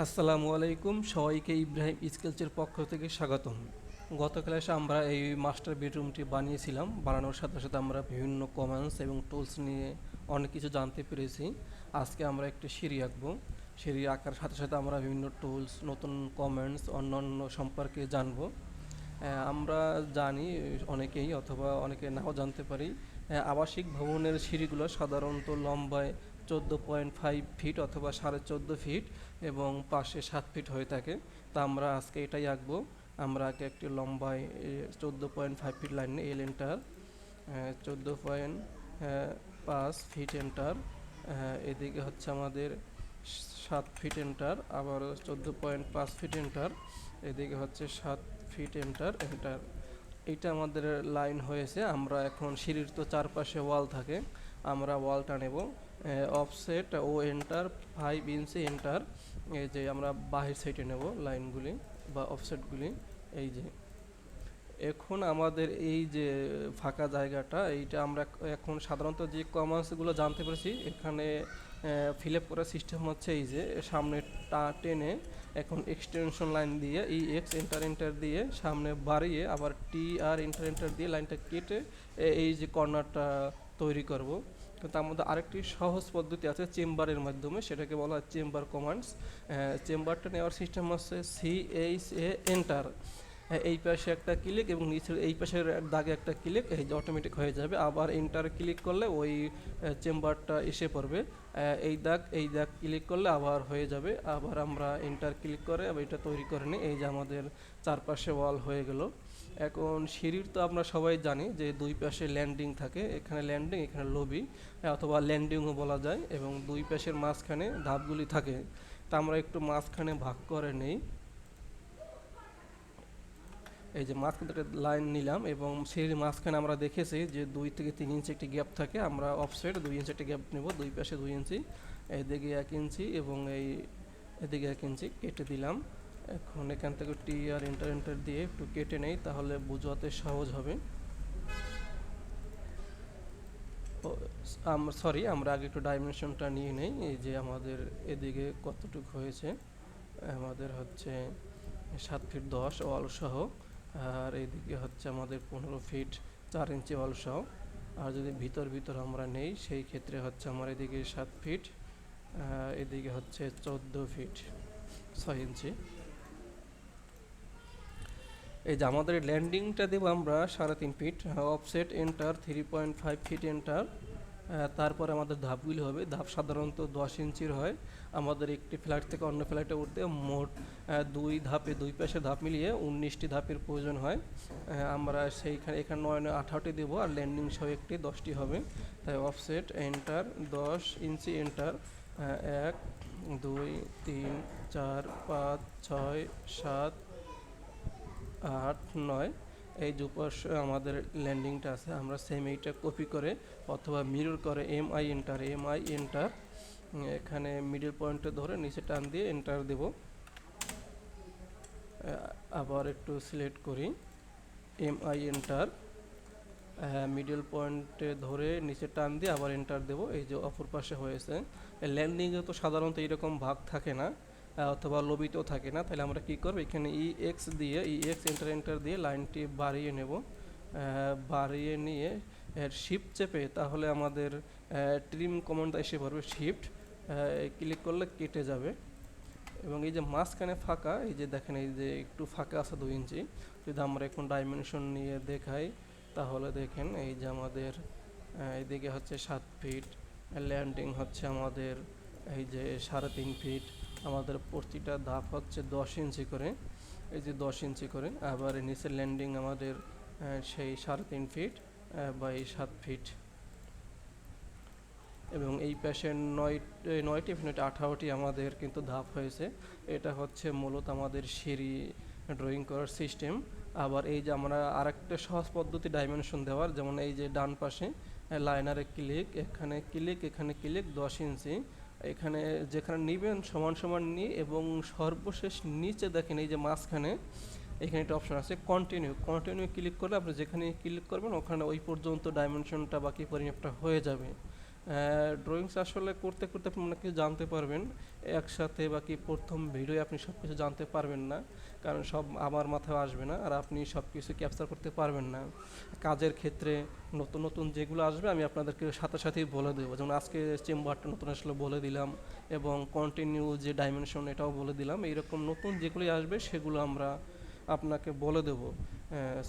আসসালামু আলাইকুম, সবাইকে ইব্রাহিম স্কেলসের পক্ষ থেকে স্বাগতম। গত ক্লাসে আমরা এই মাস্টার বেডরুমটি বানিয়েছিলাম। বানানোর সাথে সাথে আমরা বিভিন্ন কমান্ডস এবং টুলস নিয়ে অনেক কিছু জানতে পেরেছি। আজকে আমরা একটি সিঁড়ি আঁকবো। সিঁড়ি আঁকার সাথে সাথে আমরা বিভিন্ন টুলস, নতুন কমেন্টস, অন্যান্য সম্পর্কে জানবো। আমরা জানি অনেকেই অথবা অনেকে নাও জানতে পারি, আবাসিক ভবনের সিঁড়িগুলো সাধারণত লম্বায় 14.5 ফিট অথবা 14.5 ফিট এবং পাশে 7 ফিট হয়ে থাকে। তা আমরা আজকে এটাই আঁকবো। আমরা আগে একটি লম্বায় 14.5 feet line L enter, 14.5 feet enter, এদিকে হচ্ছে আমাদের 7 ফিট এন্টার, আবার 14.5 ফিট এন্টার, এদিকে হচ্ছে 7 ফিট এন্টার এন্টার। এইটা আমাদের লাইন হয়েছে। আমরা এখন সিঁড়ির তো চারপাশে ওয়াল থাকে, আমরা ওয়ালটা নেব। অফসেট ও এন্টার 5 ইঞ্চি এন্টার। এই যে আমরা বাহির সাইডে নেব লাইনগুলি বা অফসেটগুলি। এই যে এখন আমাদের এই যে ফাঁকা জায়গাটা, এইটা আমরা এখন সাধারণত যে কমান্ডসগুলো জানতে পেরেছি এখানে ফিল আপ করার সিস্টেম হচ্ছে এই যে সামনে টেনে এখন এক্সটেনশন লাইন দিয়ে ই এক্স এন্টার এন্টার দিয়ে সামনে বাড়িয়ে আবার টি আর এন্টার এন্টার দিয়ে লাইনটা কেটে এই যে কর্নারটা তৈরি করব। কিন্তু আমাদের আরেকটি সহজ পদ্ধতি আছে চেম্বারের মাধ্যমে, সেটাকে বলা হয় চেম্বার কমান্ডস। চেম্বারটা নেওয়ার সিস্টেম হচ্ছে CHA এন্টার, এই পাশে একটা ক্লিক এবং নিচের এই পাশের দাগে একটা ক্লিক, এই যে অটোমেটিক হয়ে যাবে। আবার এন্টার ক্লিক করলে ওই চেম্বারটা এসে পড়বে। এই দাগ ক্লিক করলে আবার হয়ে যাবে। আবার আমরা এন্টার ক্লিক করে আবার এটা তৈরি করে নিই। এই যে আমাদের চারপাশে ওয়াল হয়ে গেল। এখন সিঁড়ির তো আমরা সবাই জানি যে দুই পাশে ল্যান্ডিং থাকে, এখানে ল্যান্ডিং এখানে লবি, অথবা ল্যান্ডিংও বলা যায়, এবং দুই পাশের মাঝখানে ধাপগুলি থাকে। তা আমরা একটু মাঝখানে ভাগ করে নেই। এই যে মাঝখানে একটা লাইন নিলাম এবং সেই মাঝখানে আমরা দেখেছি যে 2 থেকে 3 ইঞ্চি একটি গ্যাপ থাকে। আমরা অফসাইড 2 ইঞ্চি একটা গ্যাপ নেব, দুই পাশে 2 ইঞ্চি, এদিকে 1 ইঞ্চি এবং এদিকে 1 ইঞ্চি কেটে দিলাম। এখন এখান থেকে টি আর এন্টার এন্টার দিয়ে একটু কেটে নেই, তাহলে বোঝাতে সহজ হবে। সরি, আমরা আগে একটু ডাইমেনশনটা নিয়ে নেই। এই যে আমাদের এদিকে কতটুকু হয়েছে, আমাদের হচ্ছে 7 ফিট 10 ওয়াল সহ, আর এদিকে হচ্ছে আমাদের 15 ফিট 4 ইঞ্চি ওয়াল সহ। আর যদি ভিতর আমরা নেই সেই ক্ষেত্রে হচ্ছে আমার এদিকে 7 ফিট, এদিকে হচ্ছে 14 ফিট 6 ইঞ্চি। এই যে আমাদের ল্যান্ডিংটা দেবো আমরা 3.5 feet, offset enter 3.5 feet enter. তারপর আমাদের ধাপগুলি হবে, ধাপ সাধারণত 10 ইঞ্চির হয়। আমাদের একটি ফ্ল্যাট থেকে অন্য ফ্ল্যাটে উঠতে মোট দুই ধাপে দুই পাশে ধাপ মিলিয়ে 19টি ধাপের প্রয়োজন হয়। আমরা সেইখানে এখানে 9 9 18টি দেবো, আর ল্যান্ডিং সহ একটি 10টি হবে। তাই অফসেট এন্টার 10 ইঞ্চি এন্টার, 1 2 3 4 5 6 7 8 9, এই দুপাশে আমাদের ল্যান্ডিংটা আছে। আমরা সেম এইটা কপি করে অথবা মিরর করে এম আই এন্টার এখানে মিডল পয়েন্টে ধরে নিচে টান দিয়ে এন্টার দেব। আবার একটু সিলেক্ট করি, এম আই এন্টার, মিডল পয়েন্টে ধরে নিচে টান দিয়ে আবার এন্টার দেব। এই যে অপর পাশে হয়েছে। ল্যান্ডিংয়ে তো সাধারণত এরকম ভাগ থাকে না, অথবা লবিতেও থাকে না। তাহলে আমরা কি করব, এখানে ই এক্স এন্টার এন্টার দিয়ে লাইনটি বাড়িয়ে নেব। বাড়িয়ে নিয়ে শিফট চেপে তাহলে আমাদের ট্রিম কমান্ডটা এসে পড়বে, শিফট ক্লিক করলে কেটে যাবে। এবং এই যে মাঝখানে ফাঁকা, এই যে দেখেন এই যে একটু ফাঁকা আছে 2 ইঞ্চি, যদি আমরা এখন ডাইমেনশন নিয়ে দেখাই তাহলে দেখেন এই যে আমাদের এইদিকে হচ্ছে 7 ফিট, ল্যান্ডিং হচ্ছে আমাদের এই যে 3.5 ফিট, আমাদের প্রতিটা ধাপ হচ্ছে 10 ইঞ্চি করে, এই যে 10 ইঞ্চি করে। আবার নিচের ল্যান্ডিং আমাদের সেই 3.5 ফিট বা এই 7 ফিট। এবং এই পাশে 9টি 18টি কিন্তু ধাপ হয়েছে। এটা হচ্ছে মূলত আমাদের সিঁড়ি ড্রয়িং করার সিস্টেম। আবার এই যে আমরা আরেকটা সহজ পদ্ধতি ডাইমেনশন দেওয়ার, যেমন এই যে ডান পাশে লাইনারে ক্লিক, এখানে ক্লিক 10 ইঞ্চি, এখানে যেখানে নেবেন সমান সমান নিয়ে, এবং সর্বশেষ নিচে দেখেন এই যে মাঝখানে এখানে একটা অপশন আছে কন্টিনিউ ক্লিক করলে আপনি যেখানে ক্লিক করবেন ওখানে ওই পর্যন্ত ডাইমেনশনটা বাকি পরিমাপটা হয়ে যাবে। ড্রয়িংস আসলে করতে করতে আপনি অনেক কিছু জানতে পারবেন একসাথে, বা কি প্রথম ভিডিওয়ে আপনি সব কিছু জানতে পারবেন না, কারণ সব আমার মাথায় আসবে না, আর আপনি সব কিছু ক্যাপচার করতে পারবেন না। কাজের ক্ষেত্রে নতুন নতুন যেগুলো আসবে আমি আপনাদেরকে সাথে সাথেই বলে দেবো, যেমন আজকে চেম্বারটা নতুন আসলে বলে দিলাম, এবং কন্টিনিউ যে ডাইমেনশন এটাও বলে দিলাম। এইরকম নতুন যেগুলি আসবে সেগুলো আমরা আপনাকে বলে দেবো।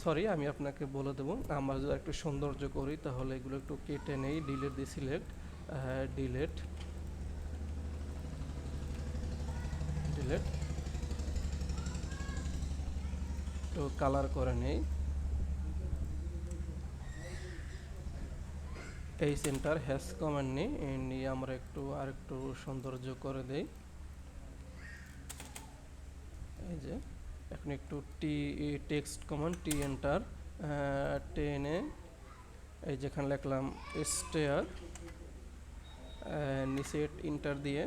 সরি, আমি আপনাকে বলে দেবো। আমরা যদি একটু সৌন্দর্য করি তাহলে এগুলো একটু কেটে নেই, ডিলেট দিয়ে সিলেক্ট, ডিলেট, ডিলেট, একটু কালার করে নেই, এই সেন্টার হ্যাশ কমান্ড নিয়ে আমরা একটু আর একটু সৌন্দর্য করে দেই। এই যে এখন একটু টেক্সট কমান্ড টি এন্টার, টেনে এই যেখানে লিখলাম স্টেয়ার, নিচে ইন্টার দিয়ে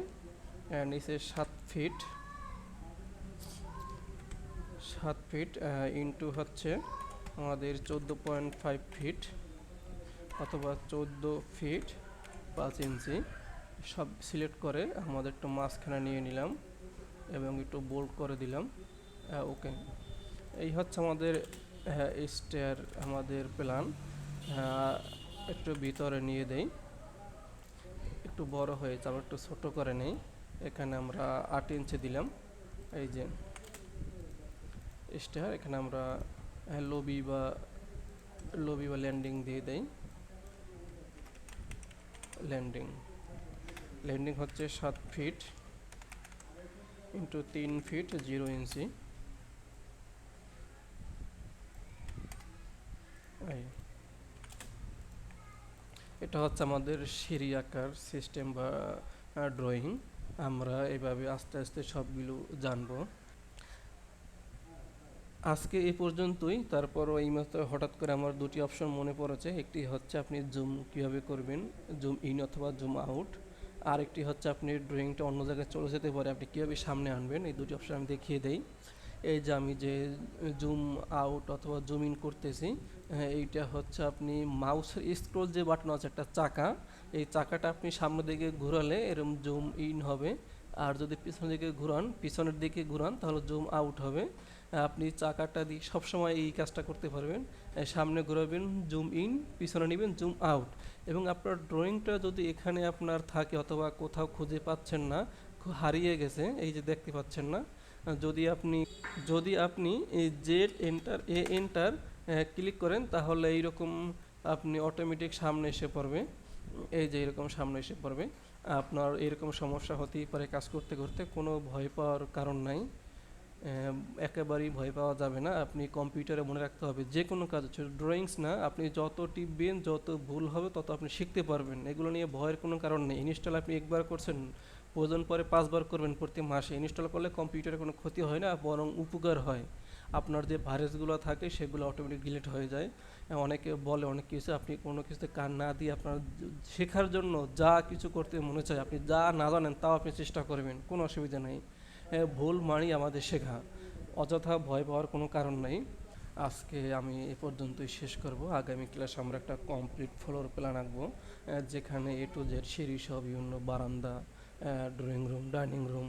নিচে 7 ফিট, 7 ফিট ইন্টু হচ্ছে আমাদের 14.5 ফিট অথবা 14 ফিট 5 ইঞ্চি, সব সিলেক্ট করে আমাদের একটু মাঝখানে নিয়ে নিলাম এবং একটু বোল্ড করে দিলাম। ওকে, এই হচ্ছে আমাদের স্টেয়ার আমাদের প্ল্যান। একটু ভিতরে নিয়ে দেই, একটু বড় হয়ে যাবে, একটু ছোট করে নেই। এখানে আমরা 8 ইঞ্চি দিলাম। এই যে স্টেয়ার, এখানে আমরা লবি বা ল্যান্ডিং দিয়ে দেই। ল্যান্ডিং হচ্ছে 7 ফিট ইন্টু 3 ফিট 0 ইঞ্চি। এটা হচ্ছে আমাদের সিঁড়ি আঁকার সিস্টেম বা ড্রয়িং। আমরা এভাবে আস্তে আস্তে সবগুলো জানবো। আজকে এই পর্যন্তই। তারপরও এই মাত্র হঠাৎ করে আমার দুটি অপশন মনে পড়েছে। একটি হচ্ছে আপনি জুম কীভাবে করবেন, জুম ইন অথবা জুম আউট। আরেকটি হচ্ছে আপনি ড্রয়িংটা অন্য জায়গায় চলে যেতে পারে, আপনি কীভাবে সামনে আনবেন, এই দুটি অপশন আমি দেখিয়ে দেই। এই যে আমি যে জুম আউট অথবা জুম ইন করতেছি, এইটা হচ্ছে আপনি মাউসের স্ক্রল যে বাটন আছে একটা চাকা, এই চাকাটা আপনি সামনের দিকে ঘোরালে এরকম জুম ইন হবে, আর যদি পিছনের দিকে ঘুরান তাহলে জুম আউট হবে। আপনি চাকাটা দিয়ে সবসময় এই কাজটা করতে পারবেন। সামনে ঘোরাবেন জুম ইন, পিছনে নেবেন জুম আউট। এবং আপনার ড্রয়িংটা যদি এখানে আপনার থাকে অথবা কোথাও খুঁজে পাচ্ছেন না, হারিয়ে গেছে, এই যে দেখতে পাচ্ছেন না, যদি আপনি এই জেড এন্টার এন্টার ক্লিক করেন তাহলে এইরকম আপনি অটোমেটিক সামনে এসে পড়বে। এই যে এরকম সামনে এসে পড়বে। আপনার এরকম সমস্যা হতেই পারে কাজ করতে করতে, কোনো ভয় পাওয়ার কারণ নাই। একেবারেই ভয় পাওয়া যাবে না। আপনি কম্পিউটারে মনে রাখতে হবে যে কোনো কাজ হচ্ছে ড্রয়িংস না, আপনি যত টিপবেন যত ভুল হবে তত আপনি শিখতে পারবেন। এগুলো নিয়ে ভয়ের কোনো কারণ নেই। ইনস্টল আপনি একবার করছেন, প্রয়োজন পরে 5বার করবেন প্রতি মাসে। ইনস্টল করলে কম্পিউটারে কোনো ক্ষতি হয় না, বরং উপকার হয়। আপনার যে ভাইরাসগুলো থাকে সেগুলো অটোমেটিক ডিলিট হয়ে যায়। অনেকে বলে অনেক কিছু, আপনি কোনো কিছুতে কান না দিয়ে আপনার শেখার জন্য যা কিছু করতে মনে চায়, আপনি যা না জানেন তাও আপনি চেষ্টা করবেন, কোনো অসুবিধা নেই। ভুল মানেই আমাদের শেখা, অযথা ভয় পাওয়ার কোনো কারণ নেই। আজকে আমি এ পর্যন্তই শেষ করব। আগামী ক্লাসে আমরা একটা কমপ্লিট ফ্লোর প্ল্যান আঁকবো, যেখানে এ টু জেড সিঁড়ি সহ বিভিন্ন বারান্দা, drawing room, dining room,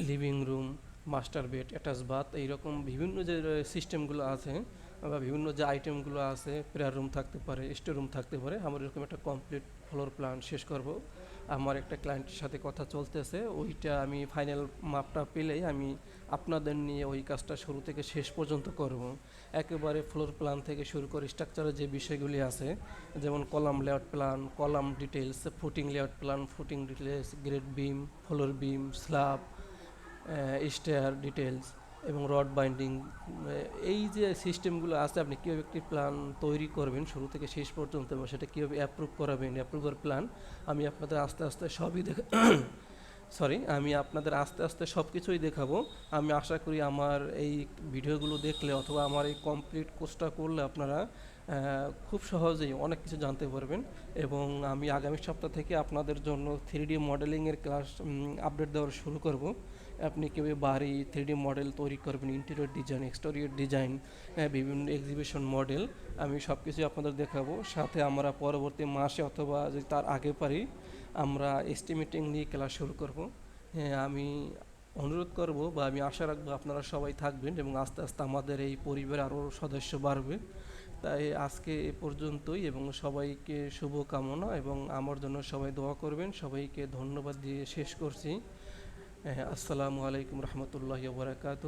living room, master bed, attach bath, এইরকম বিভিন্ন যে সিস্টেমগুলো আছে বা বিভিন্ন যে আইটেমগুলো আছে, প্রেয়ার রুম থাকতে পারে, স্টোর রুম থাকতে পারে, আমরা এরকম একটা কমপ্লিট ফ্লোর প্ল্যান শেষ করব। আমার একটা ক্লায়েন্টের সাথে কথা চলতেছে, ওইটা আমি ফাইনাল মাপটা পেলেই আমি আপনাদের নিয়ে ওই কাজটা শুরু থেকে শেষ পর্যন্ত করব। একেবারে ফ্লোর প্ল্যান থেকে শুরু করে স্ট্রাকচারের যে বিষয়গুলি আছে, যেমন column layout plan, column details, footing layout plan, footing details, grade beam, floor beam, slab, stair details এবং রড বাইন্ডিং, এই যে সিস্টেমগুলো আছে, আপনি কীভাবে একটি প্ল্যান তৈরি করবেন শুরু থেকে শেষ পর্যন্ত এবং সেটা কীভাবে অ্যাপ্রুভ করাবেন, অ্যাপ্রুভার প্ল্যান আমি আপনাদের আস্তে আস্তে সবই আমি আপনাদের আস্তে আস্তে সব কিছুই দেখাবো। আমি আশা করি আমার এই ভিডিওগুলো দেখলে অথবা আমার এই কমপ্লিট কোর্সটা করলে আপনারা খুব সহজেই অনেক কিছু জানতে পারবেন। এবং আমি আগামী সপ্তাহ থেকে আপনাদের জন্য 3D মডেলিংয়ের ক্লাস আপডেট দেওয়া শুরু করব। আপনি কীভাবে বাড়ি 3D মডেল তৈরি করবেন, ইন্টেরিয়র ডিজাইন, এক্সটেরিয়র ডিজাইন, বিভিন্ন এক্সিবিশন মডেল, আমি সব কিছুই আপনাদের দেখাবো। সাথে আমরা পরবর্তী মাসে অথবা যদি তার আগে পারি আমরা এস্টিমেটিং নিয়ে ক্লাস শুরু করব। হ্যাঁ, আমি অনুরোধ করব বা আমি আশা রাখবো আপনারা সবাই থাকবেন এবং আস্তে আস্তে আমাদের এই পরিবারে আরও সদস্য বাড়বে। তাই আজকে এ পর্যন্তই এবং সবাইকে শুভ কামনা এবং আমার জন্য সবাই দোয়া করবেন। সবাইকে ধন্যবাদ দিয়ে শেষ করছি। আসসালামু আলাইকুম রহমতুল্লাহি ওয়া বারাকাতুহু।